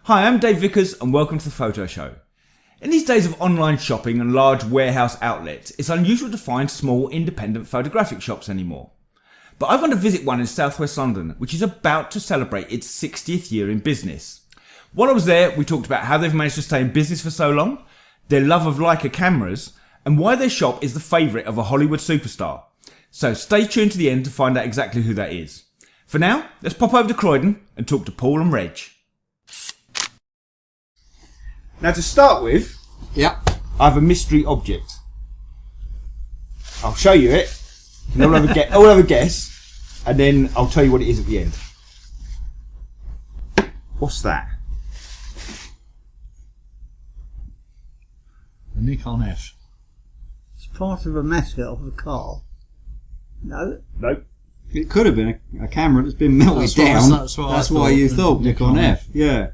Hi, I'm Dave Vickers and welcome to the Photo Show. In these days of online shopping and large warehouse outlets, it's unusual to find small independent photographic shops anymore. But I've gone to visit one in southwest London, which is about to celebrate its 60th year in business. While I was there, we talked about how they've managed to stay in business for so long, their love of Leica cameras, and why their shop is the favourite of a Hollywood superstar. So stay tuned to the end to find out exactly who that is. For now, let's pop over to Croydon and talk to Paul and Reg. Now to start with, I have a mystery object. I'll show you it, and I'll have a guess, and then I'll tell you what it is at the end. What's that? The Nikon F. It's part of a mascot of a car. No? Nope. It could have been a camera that's been melted down. That's why you thought Nikon F. Yeah.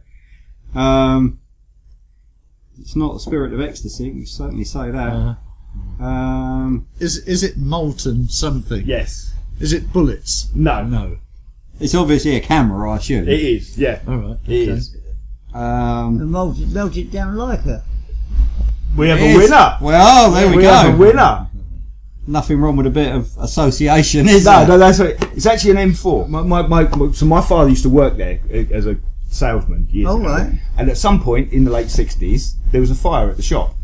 It's not the Spirit of Ecstasy. You can certainly say that. Is it molten something? Yes. Is it bullets? No. No. It's obviously a camera, I assume. It is. Yeah. All right. It is. Melted down Leica. We have a winner. Well, there we go. We have a winner. Nothing wrong with a bit of association, is there? No, that's right. It's actually an M4. So my father used to work there as a salesman years ago. Right. And at some point in the late 60s, there was a fire at the shop.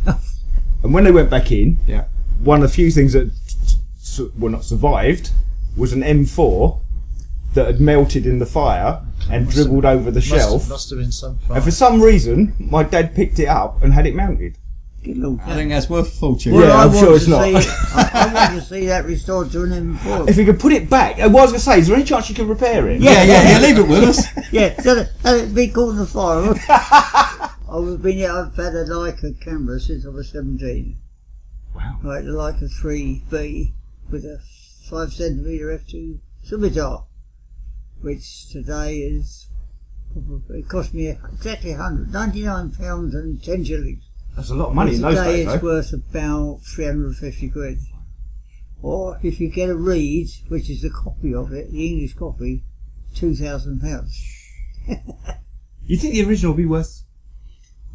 And when they went back in, one of the few things that not survived was an M4 that had melted in the fire and dribbled over the shelf. Must have been some fire. And for some reason, my dad picked it up and had it mounted. I think that's worth a fortune. Well, I'm sure it's not. I want to see that restored to an M4. If you could put it back, what I was going to say, is there any chance you could repair it? Yeah, leave it with us. Yeah, so it'd be caught in the fire. I've had a Leica camera since I was 17. Wow. Right, the Leica 3B with a 5cm f2 scimitar, which today is probably, it cost me exactly £199 and 10 shillings. That's a lot of money in those days, Today it's worth about 350 quid. Or if you get a read, which is the copy of it, the English copy, £2,000. You think the original will be worth?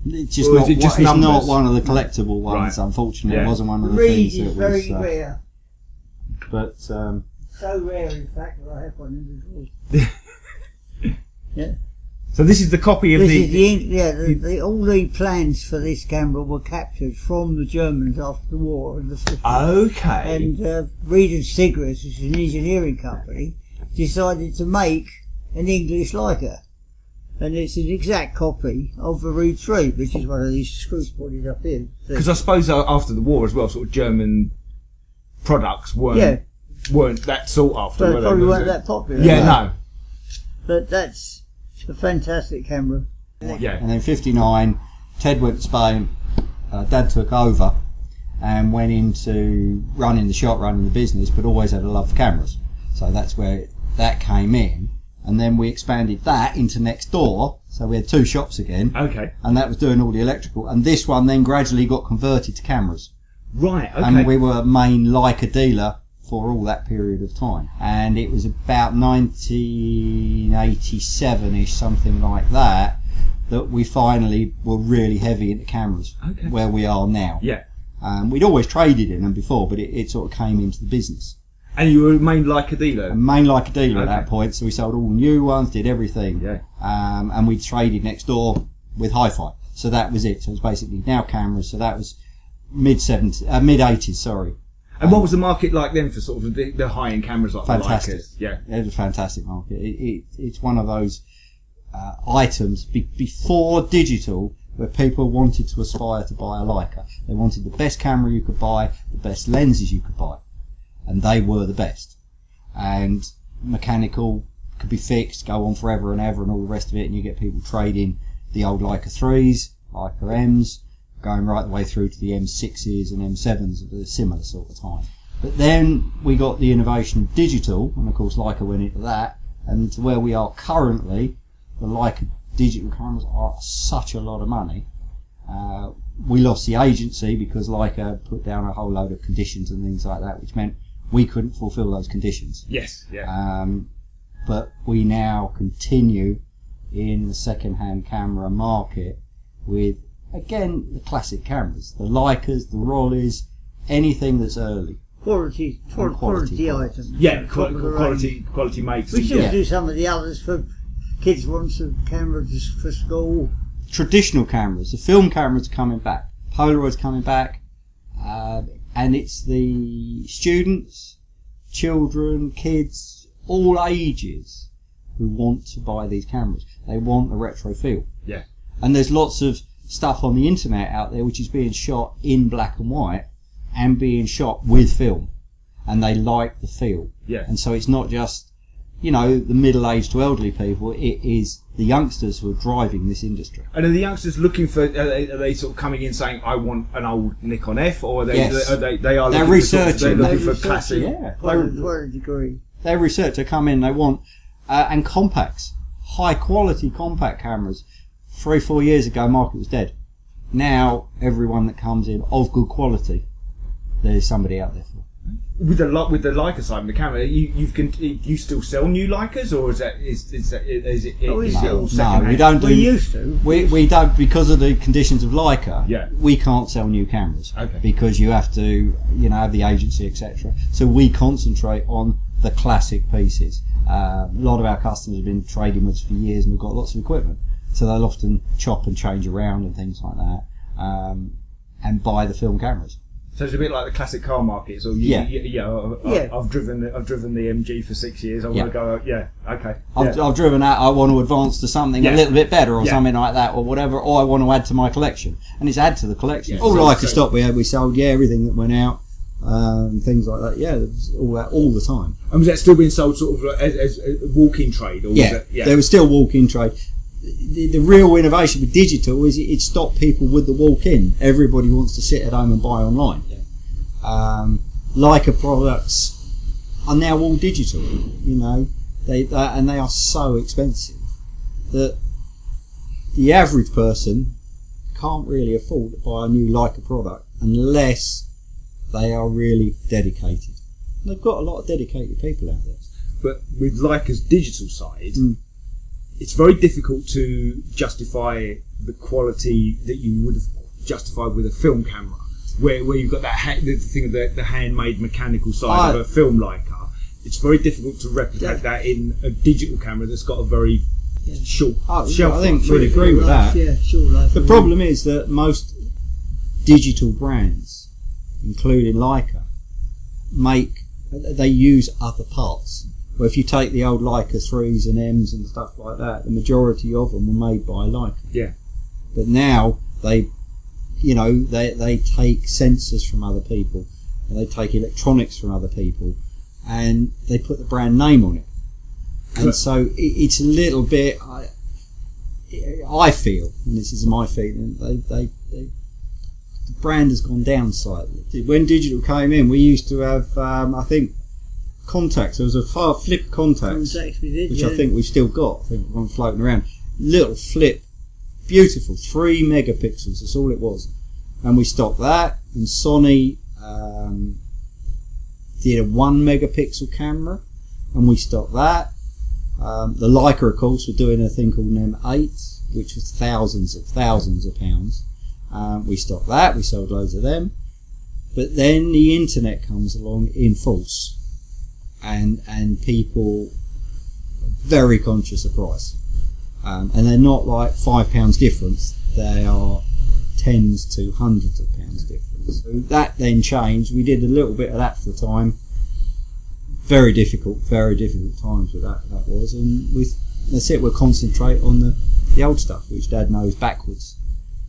It's just numbers? not one of the collectible ones, Right. unfortunately. Yeah. It wasn't one of the Reed things that is was... very rare. But... So rare, in fact, that I have one in the drawer. Yeah. So this is the copy of all the plans for this camera were captured from the Germans after the war in the 50s. Okay. And Reed and Sigris, which is an engineering company, decided to make an English Leica. And it's an exact copy of the Reed 3, which is one of these screws pointed up here. Because I suppose after the war as well, sort of German products weren't that sought after. But probably weren't that popular. Yeah, no. But that's a fantastic camera. Yeah. And then 59, Ted went to Spain, Dad took over and went into running the shop, running the business, but always had a love for cameras. So that's where that came in. And then we expanded that into next door, so we had two shops again. Okay. And that was doing all the electrical. And this one then gradually got converted to cameras. Right, okay. And we were a main Leica dealer for all that period of time. And it was about 1987-ish, something like that, that we finally were really heavy into cameras, where we are now. Yeah. We'd always traded in them before, but it sort of came into the business. And you were a main Leica dealer? A main Leica dealer at that point, so we sold all new ones, did everything. Yeah. And we traded next door with hi-fi. So that was it. So it was basically now cameras, so that was mid-80s, sorry. And what was the market like then for sort of the high-end cameras like fantastic. the Leicas? Yeah. It was a fantastic market. It's one of those items before digital where people wanted to aspire to buy a Leica. They wanted the best camera you could buy, the best lenses you could buy. And they were the best. And mechanical could be fixed, go on forever and ever and all the rest of it, and you get people trading the old Leica 3s, Leica M's, going right the way through to the M6s and M7s at a similar sort of time. But then we got the innovation of digital, and of course Leica went into that, and to where we are currently, the Leica digital cameras are such a lot of money. We lost the agency because Leica put down a whole load of conditions and things like that, which meant we couldn't fulfill those conditions. Yes, yeah. But we now continue in the second-hand camera market with, again, the classic cameras, the Leicas, the Rolleis, anything that's early. Quality items. Yeah, Proper quality makes. We still yeah. do some of the others for kids wants a camera just for school. Traditional cameras, the film cameras are coming back, Polaroid's coming back, and it's the students, children, kids, all ages who want to buy these cameras. They want the retro feel. Yeah. And there's lots of stuff on the internet out there which is being shot in black and white and being shot with film, and they like the feel. Yeah. And so it's not just, you know, the middle-aged to elderly people, it is the youngsters who are driving this industry. And are the youngsters looking for? Are they sort of coming in saying, "I want an old Nikon F," or are they? Yes. They're They're looking researching. For they're looking for researching. classic. Yeah. To a degree. Their researcher come in, they want, and compacts, high quality compact cameras. 3-4 years ago, market was dead. Now, everyone that comes in of good quality, there's somebody out there for. With the Leica side of the camera, you still sell new Leicas, or is it Oh, we all sell. second No, we hand? don't do. We used to. We don't, because of the conditions of Leica. Yeah. We can't sell new cameras. Okay. Because you have to, you know, have the agency, etc. So we concentrate on the classic pieces. A lot of our customers have been trading with us for years, and we've got lots of equipment. So they'll often chop and change around and things like that, and buy the film cameras. So it's a bit like the classic car market. So Yeah. I've driven the MG for 6 years. I want to go. Yeah. Okay. I've driven out, I want to advance to something Yeah. a little bit better or Yeah. something like that or whatever, or I want to add to my collection. And it's add to the collection. Yeah, All so- Leica so- stock we had, we sold, everything that went out, things like that. Yeah, there was all that all the time. And was that still being sold sort of as a walk-in trade? Or was Yeah, it, there was still walk-in trade. The real innovation with digital is it stopped people with the walk-in. Everybody wants to sit at home and buy online. Leica products are now all digital. You know, they are so expensive that the average person can't really afford to buy a new Leica product unless they are really dedicated. And they've got a lot of dedicated people out there. But with Leica's digital side, it's very difficult to justify the quality that you would have justified with a film camera, where you've got that the thing of the handmade mechanical side of a film Leica. It's very difficult to replicate that in a digital camera that's got a very short shelf I think life. we'd agree with that. Yeah, sure. Life. The problem is that most digital brands, including Leica, they use other parts. Well, if you take the old Leica 3s and M's and stuff like that, the majority of them were made by Leica. Yeah. But now they take sensors from other people, and they take electronics from other people, and they put the brand name on it. And so it's a little bit. I feel, and this is my feeling, the brand has gone down slightly. When digital came in, we used to have, I think, contacts. There was a flip contacts, which I think we've still got. I think one floating around. Little flip, beautiful, 3 megapixels. That's all it was, and we stocked that. And Sony did a 1 megapixel camera, and we stocked that. The Leica, of course, were doing a thing called an M8, which was thousands of pounds. We stocked that. We sold loads of them. But then the internet comes along in force. And people are very conscious of price, and they're not like £5 difference, they are tens to hundreds of pounds difference. So that then changed. We did a little bit of that for a time. Very difficult times with that was, and that's it. We'll concentrate on the old stuff, which Dad knows backwards,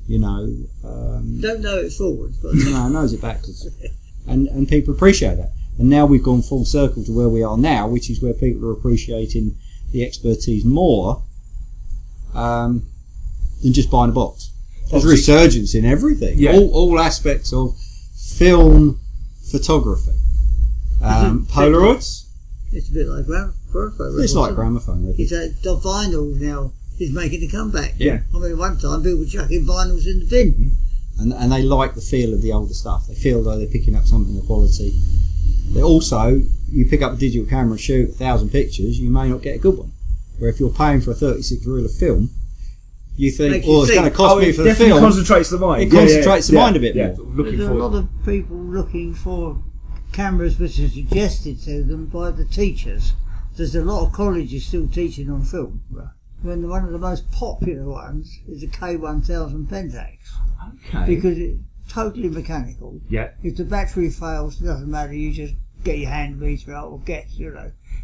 you know. Don't know it forwards, but No, knows it backwards, and people appreciate that. And now we've gone full circle to where we are now, which is where people are appreciating the expertise more than just buying a box. There's resurgence in everything, all aspects of film photography. Polaroids. it's a bit like gramophone. It's like gramophone. It's the vinyl now is making a comeback. Yeah. I mean, one time people were chucking vinyls in the bin. And they like the feel of the older stuff. They feel though they're picking up something of quality. They also, you pick up a digital camera and shoot 1,000 pictures, you may not get a good one. Where if you're paying for a 36 reel of film, you think, Makes you it's think. going to cost me for the definitely film. concentrates the mind. It concentrates the mind a bit yeah. more. Looking There's a forward. lot of people looking for cameras which are suggested to them by the teachers. There's a lot of colleges still teaching on film. When one of the most popular ones is a K1000 Pentax. Okay. Because it's totally mechanical. Yeah. If the battery fails, it doesn't matter, you just get your hand meter out or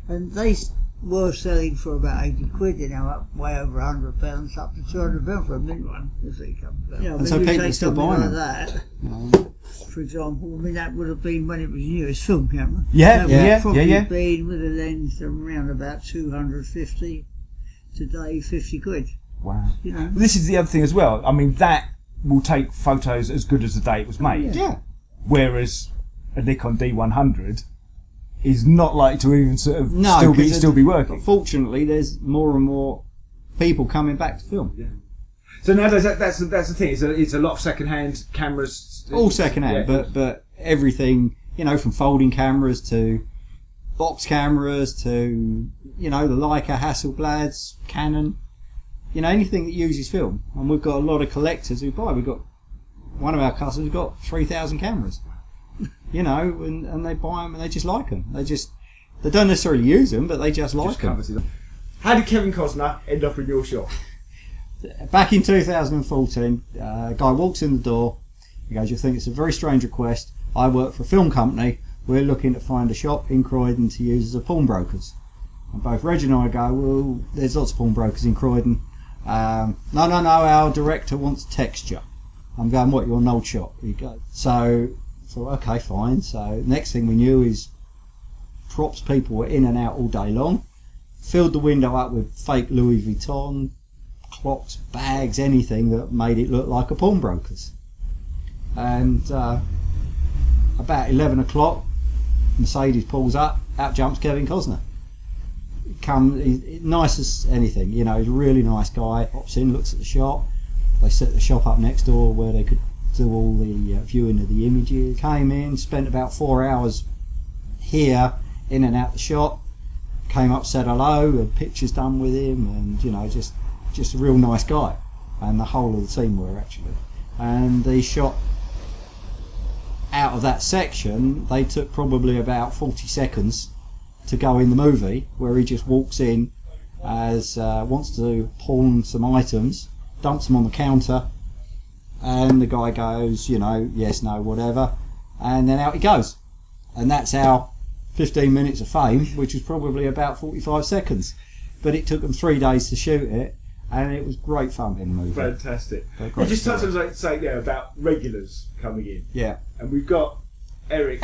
and they were selling for about 80 quid, up way over £100, up to £200 for a mint one, as they come. And so people still buying them. That, for example, that would have been when it was new as film camera. Yeah, That would yeah, have probably yeah. been with a lens around about 250, today 50 quid. Wow. Well, this is the other thing as well. I mean, that will take photos as good as the day it was made. Yeah. Whereas a Nikon D100 is not likely to even sort of No, still be working. Fortunately, there's more and more people coming back to film. Yeah. So nowadays, that's the thing. It's a lot of second-hand cameras. All second-hand, Yeah. but everything, from folding cameras to box cameras to, the Leica, Hasselblads, Canon, anything that uses film. And we've got a lot of collectors who buy. We've got one of our customers who's got 3,000 cameras, and they buy them and they just like them. They don't necessarily use them, but they just like them. How did Kevin Costner end up in your shop? Back in 2014, a guy walks in the door. He goes, "You'll think it's a very strange request. I work for a film company. We're looking to find a shop in Croydon to use as a pawnbrokers." And both Reg and I go, "Well, there's lots of pawnbrokers in Croydon." No, our director wants texture. I'm going, "What, you're an old shop?" He goes, so okay, fine. So next thing we knew is props people were in and out all day long. Filled the window up with fake Louis Vuitton, clocks, bags, anything that made it look like a pawnbroker's. And about 11 o'clock, Mercedes pulls up, out jumps Kevin Costner. He's nice as anything, he's a really nice guy. Hops in, looks at the shop. They set the shop up next door where they could do all the viewing of the images. Came in, spent about 4 hours here, in and out the shop. Came up, said hello, had pictures done with him, and just a real nice guy. And the whole of the team were actually. And the shot out of that section, they took probably about 40 seconds to go in the movie, where he just walks in as wants to pawn some items, dumps them on the counter, and the guy goes, yes, no, whatever, and then out he goes. And that's our 15 minutes of fame, which was probably about 45 seconds. But it took them 3 days to shoot it, and it was great fun in the movie. Fantastic. Great You just touched story. on about regulars coming in. Yeah. And we've got Eric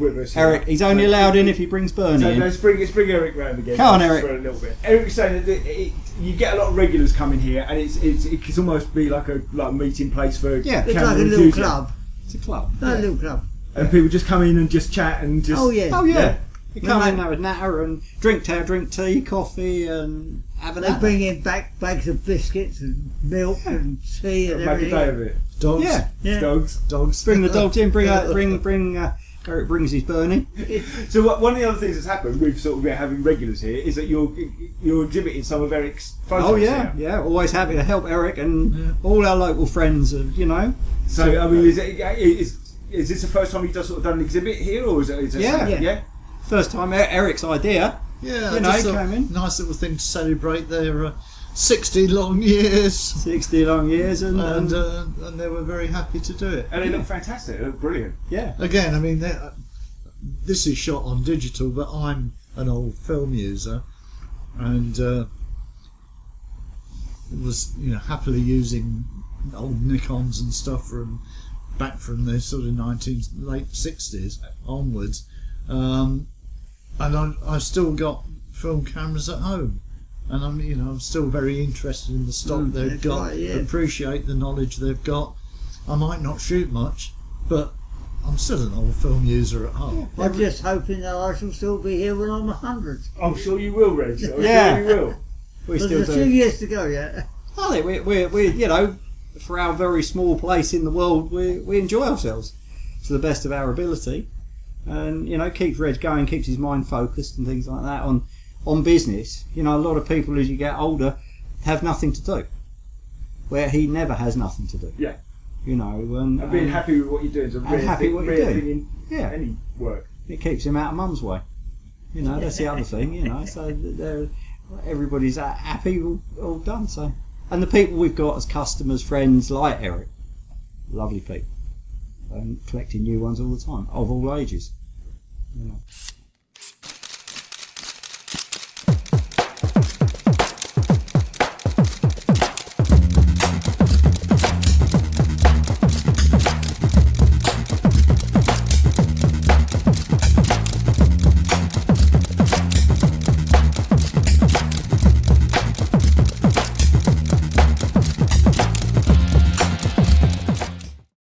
with us. Eric, he's only allowed in if he brings Bernie So in. let's bring Eric round again. Come on, Eric. For a little bit. Eric's saying that you get a lot of regulars coming here, and it can almost be like a meeting place for Yeah. it's camera like a little enthusiasts. club. It's a club. A little club. And people just come in and just chat and just. Oh, yeah. Oh yeah. Yeah. You come in, have a natter and drink tea, coffee, and have a They natter. bring in bags of biscuits and milk and tea and Make a everything. day of it. Dogs. Yeah. Yeah. Dogs. Bring the dogs in. Eric brings his Bernie. So one of the other things that's happened with sort of having regulars here is that you're exhibiting some of Eric's photos. Oh yeah, here. yeah. Always happy to help Eric and all our local friends. So I mean, is this the first time you've done an exhibit here, or is it Yeah. yeah? First time Eric's idea. Yeah, You know, just he a came in. nice little thing to celebrate their 60 long years, 60 long years, and and they were very happy to do it. And they look fantastic. They look brilliant. yeah. Again, I mean, this is shot on digital, but I'm an old film user, and was happily using old Nikons and stuff from back from the sort of late 60s onwards, and I've still got film cameras at home, and I'm still very interested in the stock they've that's got. right, yeah. Appreciate the knowledge they've got. I might not shoot much, but I'm still an old film user at heart. I'm just hoping that I shall still be here when I'm 100. I'm sure you will, Reg. I'm Yeah. sure you will. We There's still a few do. years to go yet. I think we're for our very small place in the world, we enjoy ourselves to the best of our ability, and keeps Reg going, keeps his mind focused and things like that on business. You know, a lot of people as you get older have nothing to do, where he never has nothing to do. Yeah. You know, and being happy with what you're doing is a rare thing in any work. It keeps him out of mum's way. You know, that's the other thing. You know, so everybody's happy, all done. So, and the people we've got as customers, friends, like Eric, lovely people, and collecting new ones all the time, of all ages. You know.